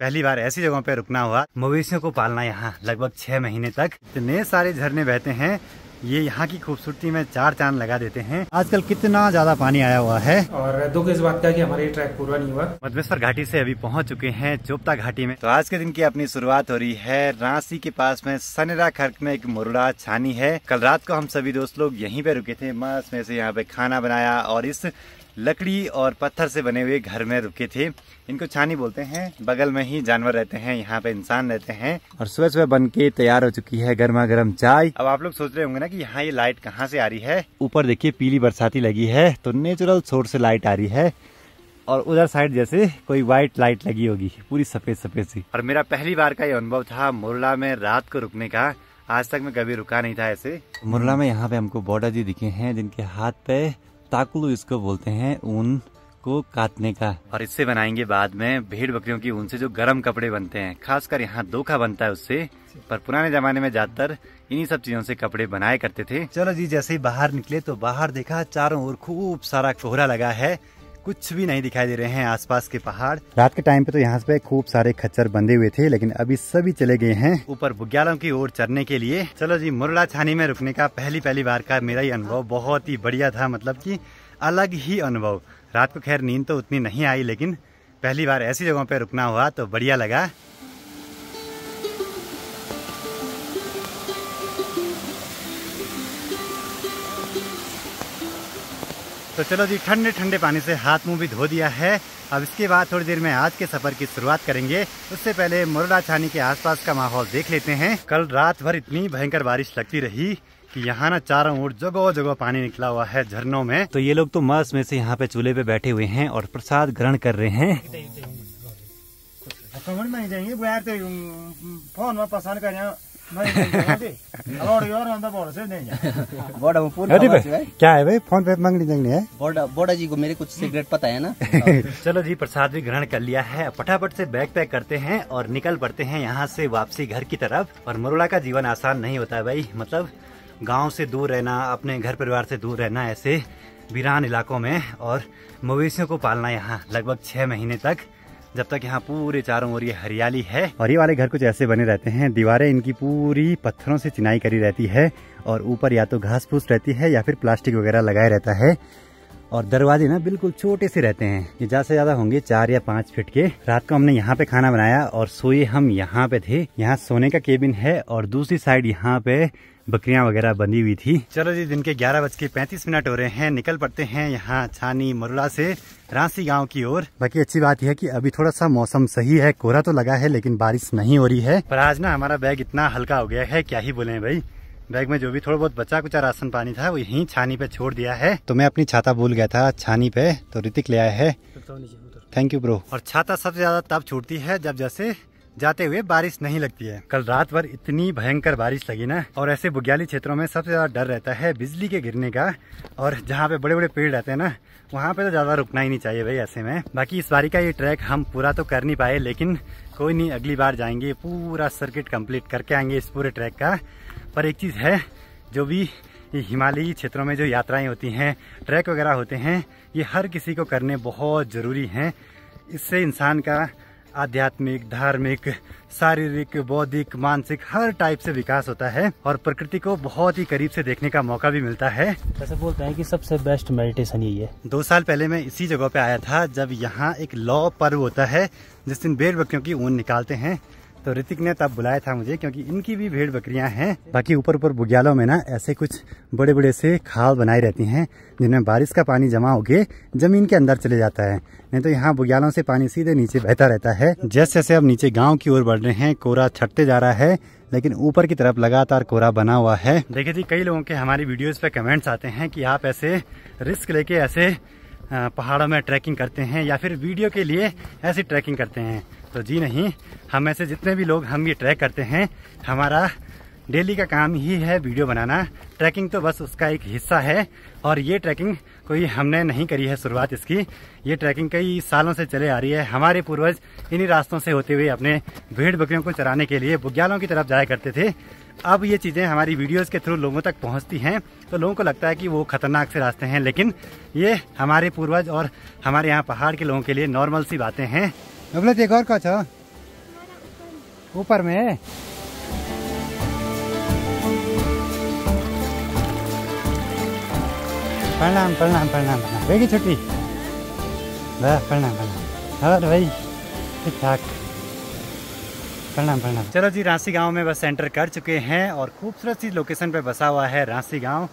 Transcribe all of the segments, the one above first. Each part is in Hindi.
पहली बार ऐसी जगहों पे रुकना हुआ। मवेशियों को पालना यहाँ लगभग 6 महीने तक। इतने सारे झरने बहते हैं, ये यहाँ की खूबसूरती में 4 चांद लगा देते हैं। आजकल कितना ज्यादा पानी आया हुआ है और दुख इस बात का कि हमारा ट्रैक पूरा नहीं हुआ। मधमेश्वर घाटी से अभी पहुंच चुके हैं चोपता घाटी में। तो आज के दिन की अपनी शुरुआत हो रही है रांसी के पास में सनेरा खर्क में एक मुरुड़ा छानी है। कल रात को हम सभी दोस्त लोग यहीं पे रुके थे, मस्त में से यहाँ पे खाना बनाया और इस लकड़ी और पत्थर से बने हुए घर में रुके थे। इनको छानी बोलते हैं। बगल में ही जानवर रहते हैं, यहाँ पे इंसान रहते हैं। और सुबह सुबह बन के तैयार हो चुकी है गर्मा गर्म चाय। अब आप लोग सोच रहे होंगे ना कि यहाँ ये लाइट कहाँ से आ रही है। ऊपर देखिए पीली बरसाती लगी है, तो नेचुरल सोर्स से लाइट आ रही है। और उधर साइड जैसे कोई व्हाइट लाइट लगी होगी, पूरी सफेद सफेद सी। और मेरा पहली बार का ये अनुभव था मुरुड़ा में रात को रुकने का। आज तक मैं कभी रुका नहीं था ऐसे। मुरुड़ा में यहाँ पे हमको बॉर्डर जी दिखे हैं, जिनके हाथ पे ताकुलू इसको बोलते हैं, ऊन को काटने का। और इससे बनाएंगे बाद में भेड़ बकरियों की ऊन से जो गर्म कपड़े बनते हैं। खासकर यहाँ दोखा बनता है उससे, पर पुराने जमाने में ज्यादातर इन्हीं सब चीजों से कपड़े बनाए करते थे। चलो जी, जैसे ही बाहर निकले तो बाहर देखा चारों ओर खूब सारा कोहरा लगा है, कुछ भी नहीं दिखाई दे रहे हैं आसपास के पहाड़। रात के टाइम पे तो यहाँ पे खूब सारे खच्चर बंधे हुए थे, लेकिन अभी सभी चले गए हैं ऊपर बुग्यालों की ओर चढ़ने के लिए। चलो जी, मुरुड़ा छानी में रुकने का पहली बार का मेरा ये अनुभव बहुत ही बढ़िया था, मतलब कि अलग ही अनुभव। रात को खैर नींद तो उतनी नहीं आई, लेकिन पहली बार ऐसी जगहों पे रुकना हुआ तो बढ़िया लगा। तो चलो जी, ठंडे ठंडे पानी से हाथ मुंह भी धो दिया है। अब इसके बाद थोड़ी देर में आज के सफर की शुरुआत करेंगे। उससे पहले मुरुड़ा छानी के आसपास का माहौल देख लेते हैं। कल रात भर इतनी भयंकर बारिश लगती रही कि यहाँ ना चारों ओर जगह जगह पानी निकला हुआ है झरनों में। तो ये लोग तो मस्त में से यहाँ पे चूल्हे पे बैठे हुए हैं और प्रसाद ग्रहण कर रहे हैं। क्या है भाई, फोन पे मांगनी देंगे है? बोडा जी को मेरे कुछ सीक्रेट पता है ना। चलो जी, प्रसाद भी ग्रहण कर लिया है। फटाफट से बैग पैक करते हैं और निकल पड़ते हैं यहाँ से वापसी घर की तरफ। और मुरुड़ा का जीवन आसान नहीं होता है भाई, मतलब गांव से दूर रहना, अपने घर परिवार से दूर रहना ऐसे वीरान इलाकों में, और मवेशियों को पालना यहाँ लगभग 6 महीने तक, जब तक यहाँ पूरे चारों ओर ये हरियाली है। और ये वाले घर कुछ ऐसे बने रहते हैं, दीवारें इनकी पूरी पत्थरों से चिनाई करी रहती है और ऊपर या तो घास फूस रहती है या फिर प्लास्टिक वगैरह लगाया रहता है। और दरवाजे ना बिल्कुल छोटे से रहते हैं, ये ज्यादा से ज्यादा होंगे 4 या 5 फीट के। रात को हमने यहाँ पे खाना बनाया और सोए हम यहाँ पे थे। यहाँ सोने का केबिन है और दूसरी साइड यहाँ पे बकरियां वगैरह बंधी हुई थी। चलो जी, दिन के 11:35 हो रहे हैं। निकल पड़ते हैं यहाँ छानी मुरुड़ा से रांसी गांव की ओर। बाकी अच्छी बात यह है कि अभी थोड़ा सा मौसम सही है, कोहरा तो लगा है लेकिन बारिश नहीं हो रही है। पर आज ना हमारा बैग इतना हल्का हो गया है, क्या ही बोले भाई। बैग में जो भी थोड़ा बहुत बचा कुचा राशन पानी था वो यहीं छानी पे छोड़ दिया है। तो मैं अपनी छाता भूल गया था छानी पे, तो ऋतिक ले आया है। Thank you bro. और छाता सबसे ज्यादा तब छूटती है जब जैसे जाते हुए बारिश नहीं लगती है। कल रात भर इतनी भयंकर बारिश लगी ना, और ऐसे बुग्याली क्षेत्रों में सबसे ज्यादा डर रहता है बिजली के गिरने का। और जहाँ पे बड़े बड़े पेड़ रहते हैं ना, वहाँ पे तो ज्यादा रुकना ही नहीं चाहिए भाई ऐसे में। बाकी इस बारी का ये ट्रैक हम पूरा तो कर नहीं पाए, लेकिन कोई नहीं, अगली बार जाएंगे, पूरा सर्किट कंप्लीट करके आएंगे इस पूरे ट्रैक का। पर एक चीज है, जो भी हिमालयी क्षेत्रों में जो यात्राएं होती हैं, ट्रैक वगैरह होते हैं, ये हर किसी को करने बहुत जरूरी हैं। इससे इंसान का आध्यात्मिक, धार्मिक, शारीरिक, बौद्धिक, मानसिक हर टाइप से विकास होता है और प्रकृति को बहुत ही करीब से देखने का मौका भी मिलता है। ऐसे बोलते हैं कि सबसे बेस्ट मेडिटेशन यही है। 2 साल पहले मैं इसी जगह पे आया था, जब यहाँ एक लौ पर्व होता है जिस दिन भेड़ बकरियों की ऊन निकालते हैं। तो ऋतिक ने तब बुलाया था मुझे, क्योंकि इनकी भी भेड़ बकरियां हैं। बाकी ऊपर ऊपर बुग्यालों में ना ऐसे कुछ बड़े बड़े से खाल बनाई रहती हैं, जिनमें बारिश का पानी जमा होके जमीन के अंदर चले जाता है। नहीं तो यहाँ बुग्यालों से पानी सीधे नीचे बहता रहता है। जैसे जैसे अब नीचे गांव की ओर बढ़ रहे हैं, कोहरा छटते जा रहा है, लेकिन ऊपर की तरफ लगातार कोहरा बना हुआ है। देखिए जी, कई लोगों के हमारी वीडियोस पे कमेंट्स आते हैं कि आप ऐसे रिस्क लेके ऐसे पहाड़ों में ट्रैकिंग करते हैं या फिर वीडियो के लिए ऐसी ट्रैकिंग करते हैं। तो जी नहीं, हम ऐसे जितने भी लोग हम ये ट्रैक करते हैं, हमारा डेली का काम ही है वीडियो बनाना। ट्रैकिंग तो बस उसका एक हिस्सा है। और ये ट्रैकिंग कोई हमने नहीं करी है शुरुआत इसकी, ये ट्रैकिंग कई सालों से चले आ रही है। हमारे पूर्वज इन्हीं रास्तों से होते हुए अपने भेड़ बकरियों को चराने के लिए बुग्यालों की तरफ जाया करते थे। अब ये चीज़ें हमारी वीडियोस के थ्रू लोगों तक पहुंचती हैं, तो लोगों को लगता है कि वो खतरनाक से रास्ते हैं, लेकिन ये हमारे पूर्वज और हमारे यहाँ पहाड़ के लोगों के लिए नॉर्मल सी बातें हैं। एक और का ऊपर में प्रणाम प्रणाम प्रणाम प्रणाम बेगी छुट्टी प्रणाम प्रणाम और भाई ठीक ठाक प्रणाम प्रणाम। चलो जी रांसी गांव में बस एंटर कर चुके हैं और खूबसूरत सी लोकेशन पे बसा हुआ है रांसी गांव।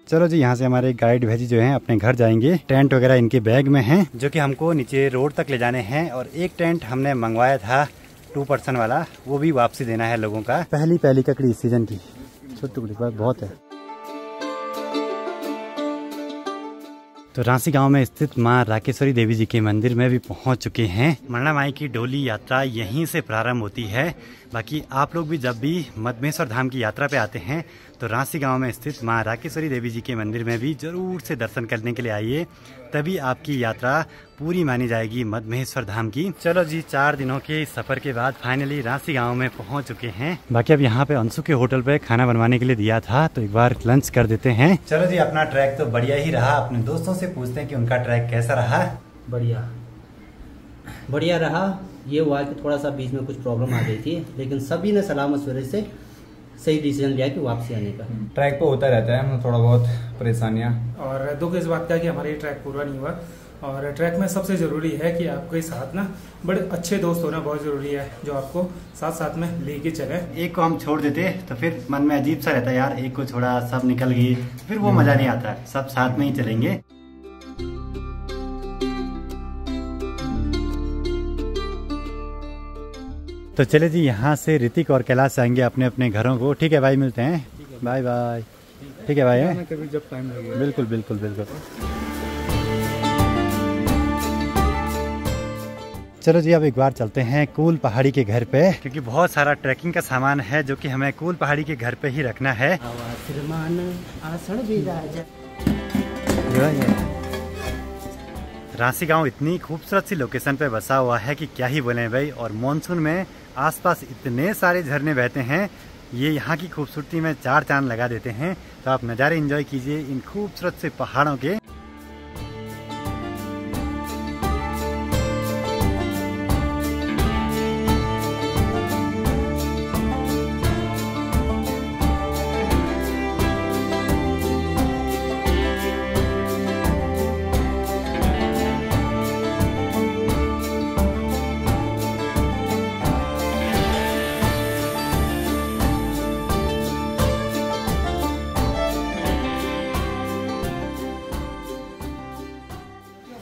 चलो जी यहाँ से हमारे गाइड भैजी जो हैं अपने घर जाएंगे। टेंट वगैरह इनके बैग में हैं जो कि हमको नीचे रोड तक ले जाने हैं और एक टेंट हमने मंगवाया था 2 पर्सन वाला, वो भी वापसी देना है लोगों का। पहली ककड़ी इस सीजन की, छोटी टुकड़ी बहुत है। तो रांसी गांव में स्थित मां राकेश्वरी देवी जी के मंदिर में भी पहुंच चुके हैं। मरना माई की डोली यात्रा यहीं से प्रारंभ होती है। बाकी आप लोग भी जब भी मधमेश्वर धाम की यात्रा पे आते हैं तो रांसी गांव में स्थित मां राकेश्वरी देवी जी के मंदिर में भी जरूर से दर्शन करने के लिए आइए, तभी आपकी यात्रा पूरी मानी जाएगी मधमेश्वर धाम की। चलो जी 4 दिनों के सफर के बाद फाइनली रांसी गांव में पहुंच चुके हैं। बाकी अब यहाँ पे अंशु के होटल पे खाना बनवाने के लिए दिया था, तो एक बार लंच कर देते हैं। चलो जी अपना ट्रैक तो बढ़िया ही रहा। अपने दोस्तों से पूछते हैं कि उनका ट्रैक कैसा रहा। बढ़िया रहा। ये हुआ कि थोड़ा सा बीच में कुछ प्रॉब्लम आ गई थी, लेकिन सभी ने सलाह मशवरे से सही डिसीजन लिया कि वापसी आने का। ट्रैक पे होता रहता है थोड़ा बहुत परेशानियां, और दुख इस बात का कि हमारा ये ट्रैक पूरा नहीं हुआ। और ट्रैक में सबसे ज़रूरी है कि आपके साथ ना बड़े अच्छे दोस्त होना बहुत ज़रूरी है, जो आपको साथ साथ में लेके चले। एक को हम छोड़ देते तो फिर मन में अजीब सा रहता है यार, एक को छोड़ा सब निकल गए, फिर वो मजा नहीं आता। सब साथ में ही चलेंगे। तो चले जी यहाँ से ऋतिक और कैलाश आएंगे अपने अपने घरों को। ठीक है भाई, मिलते हैं, बाय बाय। ठीक है भाई, कभी जब टाइम लगे। बिल्कुल बिल्कुल बिल्कुल। चलो जी अब एक बार चलते हैं कूल पहाड़ी के घर पे, क्योंकि बहुत सारा ट्रैकिंग का सामान है जो कि हमें कूल पहाड़ी के घर पे ही रखना है। रांसी गांव इतनी खूबसूरत सी लोकेशन पे बसा हुआ है कि क्या ही बोले भाई। और मॉनसून में आसपास इतने सारे झरने बहते हैं, ये यहाँ की खूबसूरती में 4 चांद लगा देते हैं। तो आप नज़ारे एंजॉय कीजिए इन खूबसूरत से पहाड़ों के।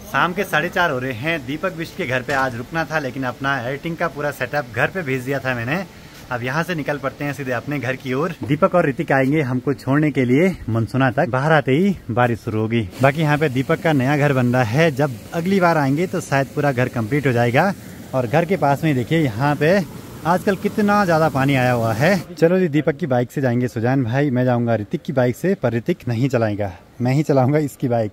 शाम के 4:30 हो रहे हैं। दीपक बिष्ट के घर पे आज रुकना था, लेकिन अपना एडिटिंग का पूरा सेटअप घर पे भेज दिया था मैंने। अब यहाँ से निकल पड़ते हैं सीधे अपने घर की ओर। दीपक और ऋतिक आएंगे हमको छोड़ने के लिए मनसुना तक। बाहर आते ही बारिश शुरू होगी। बाकी यहाँ पे दीपक का नया घर बन रहा है, जब अगली बार आएंगे तो शायद पूरा घर कंप्लीट हो जाएगा। और घर के पास में देखिए यहाँ पे आजकल कितना ज्यादा पानी आया हुआ है। चलो जी दीपक की बाइक से जाएंगे सुजान भाई, मैं जाऊंगा ऋतिक की बाइक से, पर ऋतिक नहीं चलाएगा, मैं ही चलाऊंगा इसकी बाइक।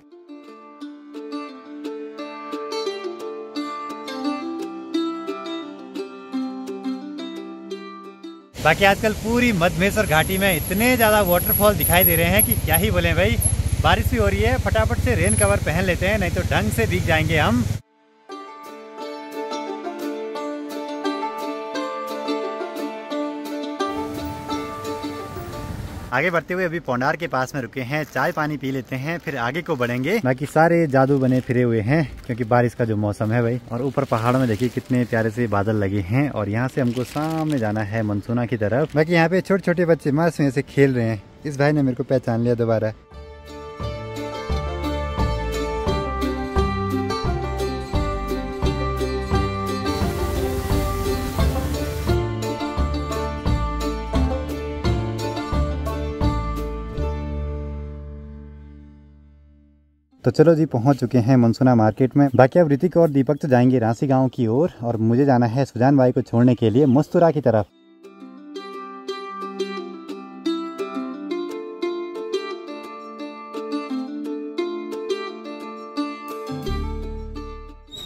बाकी आजकल पूरी मधमेश्वर घाटी में इतने ज्यादा वाटरफॉल दिखाई दे रहे हैं कि क्या ही बोले भाई। बारिश भी हो रही है, फटाफट से रेन कवर पहन लेते हैं, नहीं तो ढंग से भीग जाएंगे हम। आगे बढ़ते हुए अभी पोंडार के पास में रुके हैं, चाय पानी पी लेते हैं, फिर आगे को बढ़ेंगे। बाकी सारे जादू बने फिरे हुए हैं क्योंकि बारिश का जो मौसम है भाई। और ऊपर पहाड़ों में देखिए कितने प्यारे से बादल लगे हैं। और यहाँ से हमको सामने जाना है मनसूना की तरफ। बाकी यहाँ पे छोटे छोटे बच्चे मस्त में से खेल रहे हैं। इस भाई ने मेरे को पहचान लिया दोबारा। तो चलो जी पहुंच चुके हैं मनसूना मार्केट में। बाकी अब ऋतिक और दीपक तो जाएंगे रांसी गांव की ओर और मुझे जाना है सुजान भाई को छोड़ने के लिए मस्तूरा की तरफ।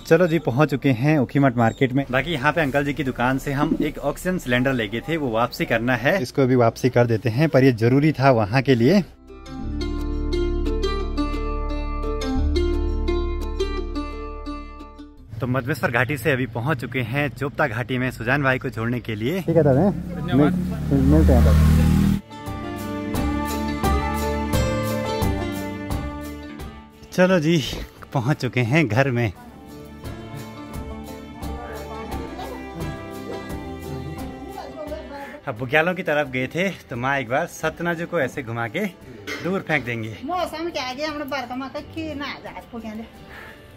चलो जी पहुंच चुके हैं उखीमठ मार्केट में। बाकी यहाँ पे अंकल जी की दुकान से हम एक ऑक्सीजन सिलेंडर लेके थे, वो वापसी करना है। इसको भी वापसी कर देते हैं, पर ये जरूरी था वहाँ के लिए। तो मधमेश्वर घाटी से अभी पहुंच चुके हैं चोपता घाटी में सुजान भाई को छोड़ने के लिए। ठीक है दादा, मिलते हैं दादा। चलो जी, पहुंच चुके हैं घर में। अब बुग्यालों की तरफ गए थे तो माँ एक बार सतनाजू को ऐसे घुमा के दूर फेंक देंगे। मौसम क्या गया हमने बारका के ना जा को क्या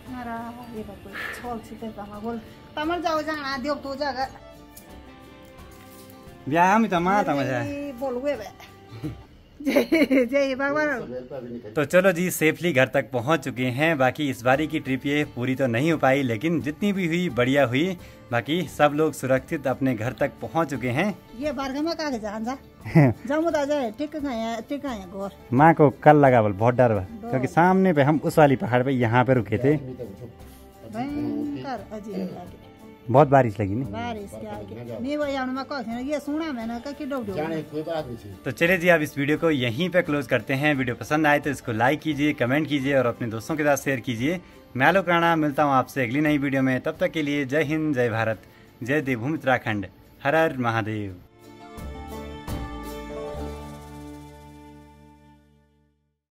मारा ये कोई छोल छिपे कमा बोल तमर जाओ जाना देव तो जगह ब्याह में तमा तमाशा बोलवे बे जय भगवान। तो चलो जी, सेफली घर तक पहुंच चुके हैं। बाकी इस बारी की ट्रिप ये पूरी तो नहीं हो पाई, लेकिन जितनी भी हुई बढ़िया हुई। बाकी सब लोग सुरक्षित अपने घर तक पहुंच चुके हैं। ये बारका में का जान जा जामु दा जाए टिक गए गोर। माँ को कल लगा बोल बहुत डर, क्योंकि सामने पे हम उस वाली पहाड़ पे यहाँ पे रुके थे, भयंकर अजीब बहुत बारिश लगी नहीं। बारिश नहीं वही ये सुना मैंने कि तो चलिए जी, अब इस वीडियो को यहीं पे क्लोज करते हैं। वीडियो पसंद आए तो इसको लाइक कीजिए, कमेंट कीजिए और अपने दोस्तों के साथ शेयर कीजिए। मैं आलोक राणा मिलता हूँ आपसे अगली नई वीडियो में। तब तक के लिए जय हिंद, जय भारत, जय देवभूमि उत्तराखंड, हर हर महादेव।